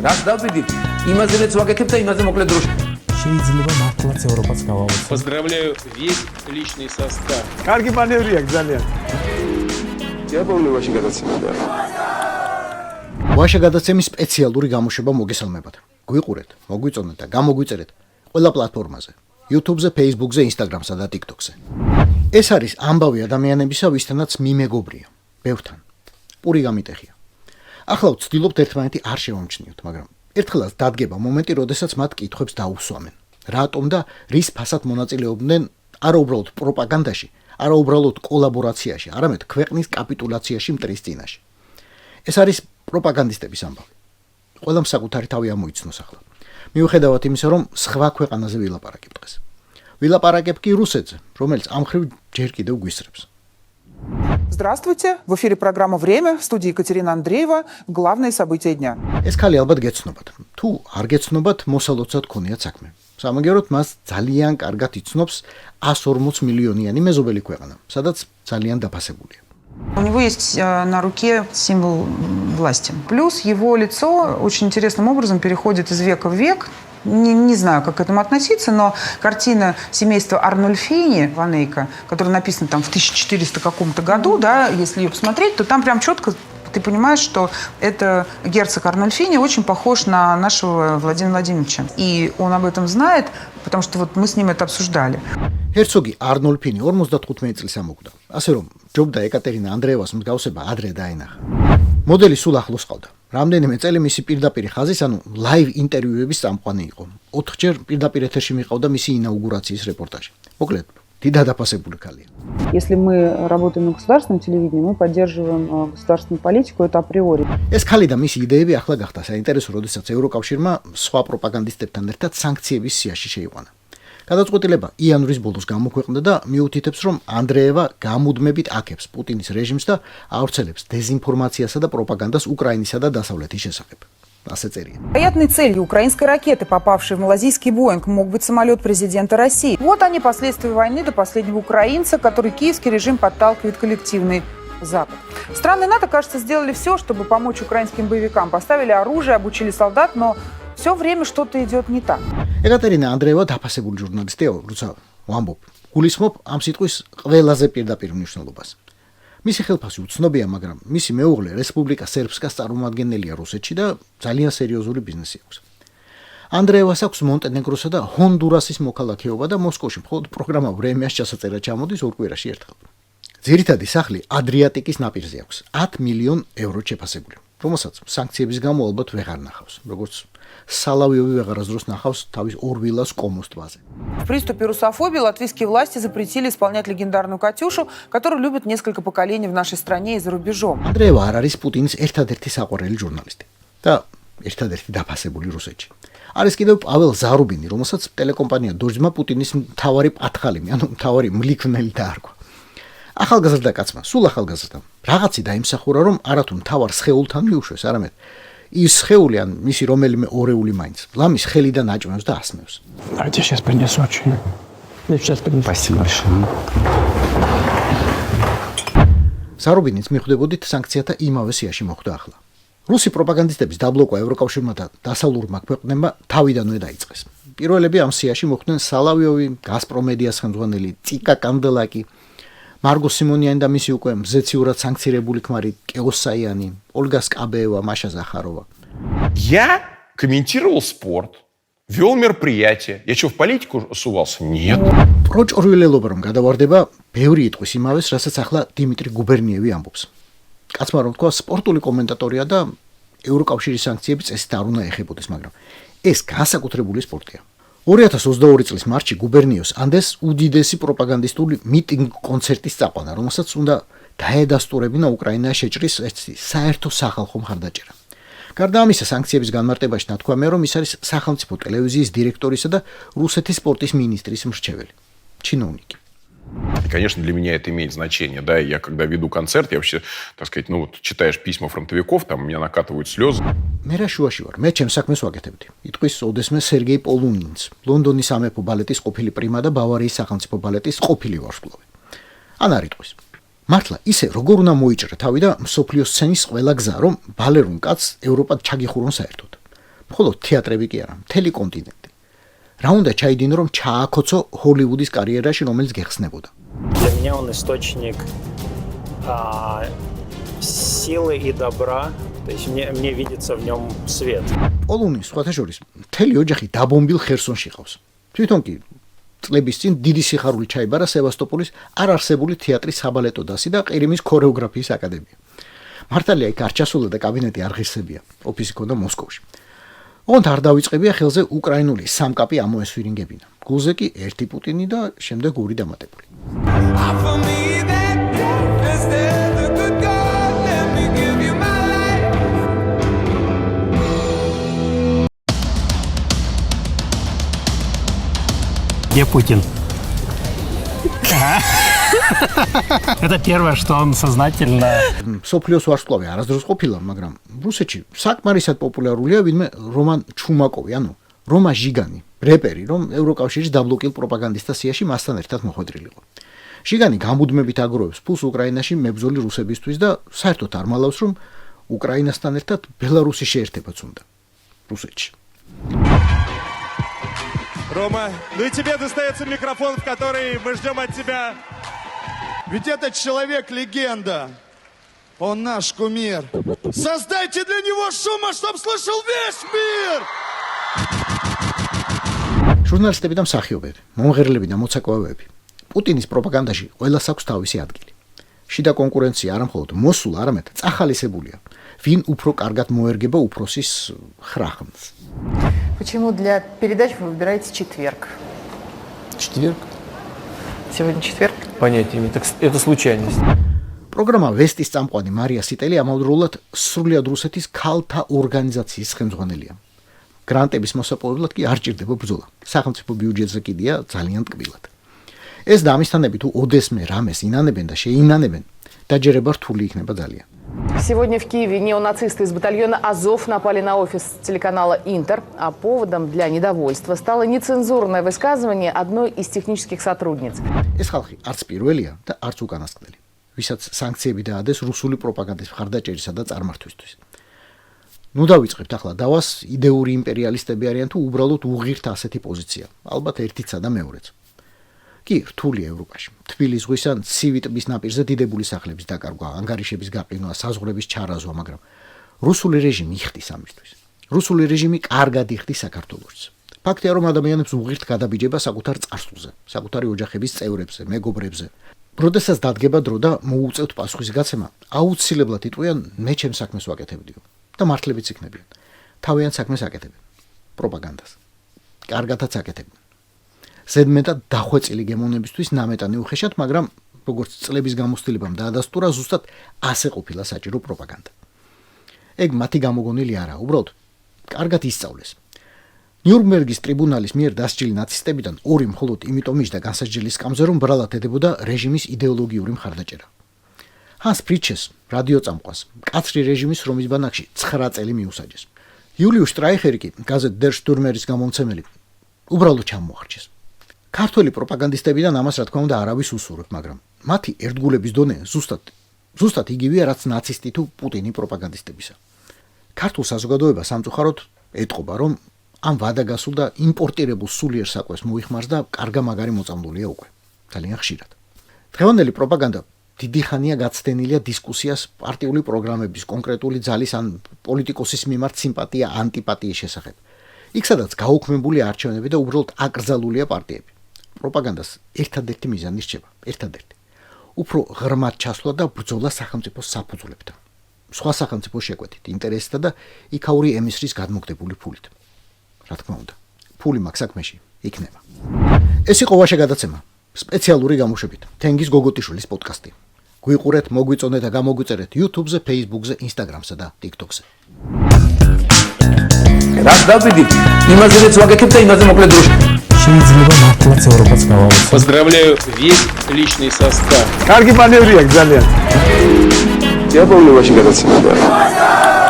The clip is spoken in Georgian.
რას დავბედით, იმაზე მეც ვაკეთებ და იმაზე მოკლედ დროში. შეიძლება მართლაც ევროპაც გავავოცოთ. Поздравляю весь личный состав. კარგი მანევრია ძალიან. დიაბოლოვაში გადაცემდა. ვაშა გადაცემის სპეციალური გამოშვება მოგესალმებათ. გვიყურეთ, მოგვიწონეთ და გამოგვიწერეთ ყველა პლატფორმაზე: YouTube-ზე, Facebook-ზე, Instagram-სა და TikTok-ზე. ეს არის ამბავი ადამიანებისა, ვისთანაც მიმეგობრია, ბევრთან. პური გამიტეხია. ახლა ვცდილობთ ერთმანეთი არ შევამჩნიოთ, მაგრამ ერთხელაც დადგება მომენტი, როდესაც მათ კითხვებს დაუსვამენ. რატომ და რის ფასად მონაწილეობდნენ არა უბრალოდ პროპაგანდაში, არა უბრალოდ კოლაბორაციაში, არამედ ქვეყნის კაპიტულაციაში მტრის წინაშე. ეს არის პროპაგანდისტების ამბავი. ყველამ საკუთარი თავი ამოიცნოს ახლა. მიუხედავად იმისა, რომ სხვა ქვეყანაზე ვილაპარაკებ დღეს. ვილაპარაკებ კი რუსეთზე, რომელიც ამ ხრივ ჯერ კიდევ გვისრებს. Здравствуйте. В эфире программа «Время». В студии Екатерина Андреева. Главные события дня. ეს ხალი ალბათ გეცნობათ. თუ არ გეცნობათ, მოსალოცად ქონიათ საქმე. სამაგეროთ მას ძალიან კარგად იცნობს 140 მილიონიანი მეზობელი ქვეყანა, სადაც ძალიან დაფასებულია. У него есть на руке символ власти. Плюс его лицо очень интересным образом переходит из века в век. Не знаю, как к этому относиться, но картина семейства Арнольфини, Ванейка, которая написана там в 1400 каком-то году, да, если ее посмотреть, то там прям четко ты понимаешь, что это герцог Арнольфини очень похож на нашего Владимира Владимировича. И он об этом знает, потому что вот мы с ним это обсуждали. Герцоგი Arnolfini 55 წლის ამოკვდა. ასე რომ ჯობდა ეკატერინა ანდრეევას მსგავსება ადრე დაენახა. მოდელი სულ ახლოს ყავდა. რამდენიმე წელი მისი პირდაპირ ხაზის, ანუ ლაივ ინტერვიუების წამყვანი იყო. 4-ჯერ პირდაპირ ეთერში მიყავდა მისი ინაუგურაციის რეპორტაჟი. მოკლედ, დიდად დაფასებული ქალია. Если мы работаем на государственном телевидении, мы поддерживаем государственную политику, это априори. ეს ქალი და მისი იდეები ახლა გახდა საინტერესო, როდესაც ევროკავშირმა სხვა პროპაგანდისტებთან ერთად სანქციების სიაში შეიყვანა. გადაწყვეტილება იანვრის ბოლოს გამოქვეყნდა და მიუთითებს, რომ ანდრეევა გამუდმებით აქებს პუტინის რეჟიმს და ავრცელებს дезинформациასა და პროპაგანდას უკრაინისა და დასავლეთის შესახებ. ასე წერია. Вероятной целью украинской ракеты, попавшей в малазийский Боинг, мог быть самолет президента России. Вот они, последствия войны до последнего украинца, который киевский режим подталкивает коллективный Запад. Страны НАТО, кажется, сделали все, чтобы помочь украинским боевикам. Поставили оружие, обучили солдат, но все время что-то идет не так. ეკატერინა ანდრეევა დაფასებული ჟურნალისტია, როცა ვამბობ, გულისხმობ ამ სიტყვის ყველაზე პირდაპირ მნიშვნელობას. მისი ხელფასი უცნობია, მაგრამ მისი მეუღლე რესპუბლიკა სერბსკას წარმომადგენელია რუსეთში და ძალიან სერიოზული ბიზნესი აქვს. ანდრეევას აქვს მონტენეგროსა და ჰონდურასის მოქალაქეობა და მოსკოვში მხოლოდ პროგრამა ვრემიას ჩასაწერა ჩამოდის ორ კვირაში ერთხელ. ძირითადი სახლი ადრიატიკის ნაპირზე აქვს, 10 მილიონ ევროთ შეფასებული, რომელსაც სანქციების გამო ალბათ ვეღარ ნახავს, როგორც Салавьёви вегарაზროს ნახავს თავის ორ ვილას კომოს ტბაზე. В приступе русофобии латвийские власти запретили исполнять легендарную «Катюшу», которую любят несколько поколений в нашей стране и за рубежом. ანდრეევა არ არის პუტინის ერთადერთი საყვარელი ჟურნალისტი და ერთადერთი დაფასებული რუსეთში. არის კიდევ პაվել ზარუბინი, რომელსაც ტელეკომპანია დოჟმა პუტინის მთავარი პათხალიმი, ანუ მთავარი მლიქვნელი დაარქვა. ახალგაზრდა კაცმა, სულ ახალგაზრდა, რაღაცი დაიმსახურა, რომ არათუ მთავარ სხეულთან მიუშვეს, არამედ ის სხეული ან მისი რომელიმე ორეული მაინც ლამის ხელიდან აჭმევს და ასმევს. А тебе сейчас принесу очень. Я сейчас принесу. Спасибо большое. ზარუბინიც მიხვდებოდით სანქციათა იმავე სიაში მოხვდა ახლა. რუსი პროპაგანდისტების დაბლოკვა ევროკავშირმა და დასავლურმა ქვეყნებმა თავიდანვე დაიწყეს. პირველები ამ სიაში მოხვდნენ სალავიოვი, გაზპრომედიას ხელმძღვანელი წიკა კანდელაკი, მარგო სიმონიანი და მისი უკვე მზეციურად სანქცირებული ქმარი კეოსაიანი, ოლგა სკაბეევა, მაშა ზახაროვა. Я комментировал спорт, вел мероприятия. Я что, в политику сувался? Нет. პროჭრვილელობა რომ გადავარდება, ბევრი იტყვის იმავეს, რასაც ახლა დიმიტრი გუბერნიევი ამბობს. კაცმა რომ თქვა, სპორტული კომენტატორია და ევროკავშირის სანქციები წესით არ უნდა ეხებოდეს, მაგრამ ეს განსაკუთრებული სპორტია. 2022 წლის მარტში გუბერნიოს ანდეს უდიდესი პროპაგანდისტული მიტინგ-კონცერტის წაყვანა, რომელსაც უნდა დაედასტურებინა უკრაინას შეჭრის საერთო სახალხო მხარდაჭერა. გარდა ამისა, სანქციების განმარტებაში ნათქვამია, რომ ის არის სახელმწიფო ტელევიზიის დირექტორისა და რუსეთის სპორტის მინისტრის მრჩეველი, ჩინოვნიკი. И, конечно, для меня это имеет значение. Да, я когда веду концерт, я вообще, так сказать, ну вот читаешь письма фронтовиков, там у меня накатывают слезы. მე რა შუაში ვარ, მე ჩემს საქმეს ვაკეთებდი. იტყვის ოდესმე სერგეი პოლუნინიც, ლონდონის სამეფო ბალეტის ყოფილი პრიმა და ბავარიის სახელმწიფო ბალეტის ყოფილი ვარსკვლავი. ან არ იტყვის. მართლა ისე როგორ უნდა მოიჭრა თავი და მსოფლიო სცენის ყველა გზა, რომ ბალერონ კაცს ევროპად ჩაგიხურონ საერთოდ. ხოლო თეატრები კი არა, მთელი კონტინენტი. რა უნდა ჩაიდინო, რომ ჩააქოცო ჰოლივუდის კარიერაში, რომელიც გეხსნებოდა. Для меня он источник силы и добра. То есть мне видится в нем свет. პოლონი სხვათა შორის მთელი ოჯახი დაბომბილ ხერსონში ყავს. თვითონ კი წლების წინ დიდი სიხარული ჩაიბარა სევასტოპოლის არარსებული თეატრის საბალეტო დასი და ყირიმის ქორეოგრაფიის აკადემია. მართალია იქ არ ჩასულა და კაბინეტი არ ღირსებია. ოფისი ჰქონდა მოსკოვში. ოღონდ არ დავიწყებია ხელზე უკრაინული სამკაპი ამოესვირინგებინა. გულზე კი ერთი პუტინი და შემდეგ ორი დამატებული. Где Путин? Это первое, что он сознательно... სოფლიოს ვარსკვლავი არასდროს ყოფილა, მაგრამ რუსეთში საკმარისად პოპულარულია ვინმე რომან ჩუმაკოვი, ანუ რომა ჟიგანი, რეპერი, რომ ევროკავშირის დაბლოკილ პროპაგანდისტთა სიაში მასთან ერთად მოხვედრილიყო. ჟიგანი გამუდმებით აგროვებს ფულს უკრაინაში მებრძოლი რუსებისთვის და საერთოდ არ მალავს, რომ უკრაინასთან ერთად ბელარუსი შეერთებაც უნდა რუსეთში. Рома, ну и тебе достается микрофон, в который мы ждем от тебя. Ведь этот человек легенда. Он наш кумир. Создайте для него шума, чтобы слышал весь мир! ჟურნალისტები და მსახიობები, მომღერლები და მოცეკვავეები. პუტინის პროპაგანდაში ყველას აქვს თავისი ადგილი. შიდა კონკურენცია არა მხოლოდ მოსულ, არამედ წახალისებულია. ვინ უფრო კარგად მოერგება უფროსის ხრახნს. Почему для передач вы выбираете четверг? Четверг? Сегодня четверг? Понятия нет. Это случайность. პროგრამა ვესტის წამყვანი მარია სიტელი ამავდროულად სრულიად რუსეთის ქალთა ორგანიზაციის ხელმძღვანელია. გრანტების მოსაპოვებლად კი არ ჭირდება ბრძოლა. სახელმწიფო ბიუჯეტზე კიდია ძალიან ტკბილად. ეს და ამისთანები თუ ოდესმე რამეს ინანებენ და შეინანებენ, დაჯერება რთული იქნება ძალიან. Сегодня в Киеве неонацисты из батальона «Азов» напали на офис телеканала «Интер», а поводом для недовольства стало нецензурное высказывание одной из технических сотрудниц. ეს ხალხი არც პირველია და არც უკანასკნელი, ვისაც სანქციები დაადეს რუსული პროპაგანდის მხარდაჭერისა და წარმართვისთვის. ნუ დავიწყებთ ახლა დავას იდეური იმპერიალისტები არიან თუ უბრალოდ უღირთ ასეთი პოზიცია, ალბათ ერთიცა და მეორეც. კი, რთულია ევროპაში. თბილის ზღვის ან ცივი ტბის ნაპირზე დიდებული სახლების დაკარგვა, ანგარიშების გაყინვა, საზღვრების ჩარაზვა, მაგრამ რუსული რეჟიმი იხდის ამისთვის. რუსული რეჟიმი კარგად იხდის საქართველოს. ფაქტია, რომ ადამიანებს უღირთ გადაბიჯება საკუთარ წარსულზე, საკუთარი ოჯახების წევრებზე, მეგობრებზე. როდესაც დადგება დრო და მოუწევთ პასუხისგაცემა, აუცილებლად იტყვიან მე ჩემს საქმეს ვაკეთებდიო და მართლებიც იქნებიან. თავიანთ საქმეს აკეთებენ. პროპაგანდას. კარგადაც აკეთებენ. ზედმეტად დახვეწილი გემოვნებისთვის ნამეტანი უხეშად, მაგრამ როგორც წლების გამოცდილებამ დაადასტურა, ზუსტად ასე ყოფილა საჭირო პროპაგანდა. ეგ მათი გამოგონილი არა, უბრალოდ კარგად ისწავლეს. ნიურნბერგის ტრიბუნალის მიერ დასჯილი ნაცისტებიდან ორი მხოლოდ იმიტომ მიჯდა განსაჯელის სკამზე, რომ ბრალად ედებოდა რეჟიმის იდეოლოგიური მხარდაჭერა. ჰანს ფრიჩეს, რადიოწამყვას, მკაცრი რეჟიმის რომის ბანაკში 9 წელი მიუსაჯეს. იულიუს შტრაიხერი კი, გაზეთ დერ შტურმერის გამომცემელი, უბრალოდ ჩამოარჩეს. ქართველი პროპაგანდისტებიდან ამას რა თქმა უნდა არავის უსურვებ, მაგრამ მათი ერთგულების დონე ზუსტად იგივეა, რაც ნაცისტი თუ პუტინი პროპაგანდისტებისა. ქართულ საზოგადოებას სამწუხაროდ ეტყობა, რომ ამ ვადაგასულ და იმპორტირებულ სულიერ საკვებს მოიხმარს და კარგა მაგარი მოწამლულია უკვე. ძალიან ხშირად. დღევანდელი პროპაგანდა დიდი ხანია გაცდენილია დისკუსიას პარტიული პროგრამების, კონკრეტული ძალის ან პოლიტიკოსის მიმართ სიმპათია, ანტიპათიის შესახებ. იქ სადაც გაუქმებული არჩევნები და უბრალოდ აკრძალულია პარტიები. პროპაგანდას ერთადერთი მიზანი რჩება, ერთადერთი. უფრო ღრმად ჩასვლა და ბრძოლა სახელმწიფოს საფუძვლებთან. სხვა სახელმწიფოს შეკვეთით, ინტერესთა და იქაური ემისრის გადმოგდებული ფულით. რა თქმა უნდა, ფული მაგ საქმეში იქნება. ეს იყო ვაშა გადაცემა, სპეციალური გამოშვებით, თენგიზ გოგოტიშვილის პოდკასტი. გვიყურეთ, მოგვიწონეთ და გამოგვიწერეთ YouTube-ზე, Facebook-ზე, Instagram-სა და TikTok-ზე. რაც დავიდით, იმაზეც ვაკეთებ და იმაზე მოკლედ დროში. შეიძლება მართლაც ევროპას გავავსო. Поздравляю весь личный состав. კარგი მანევრია ძალიან. Я помню очень гадаться.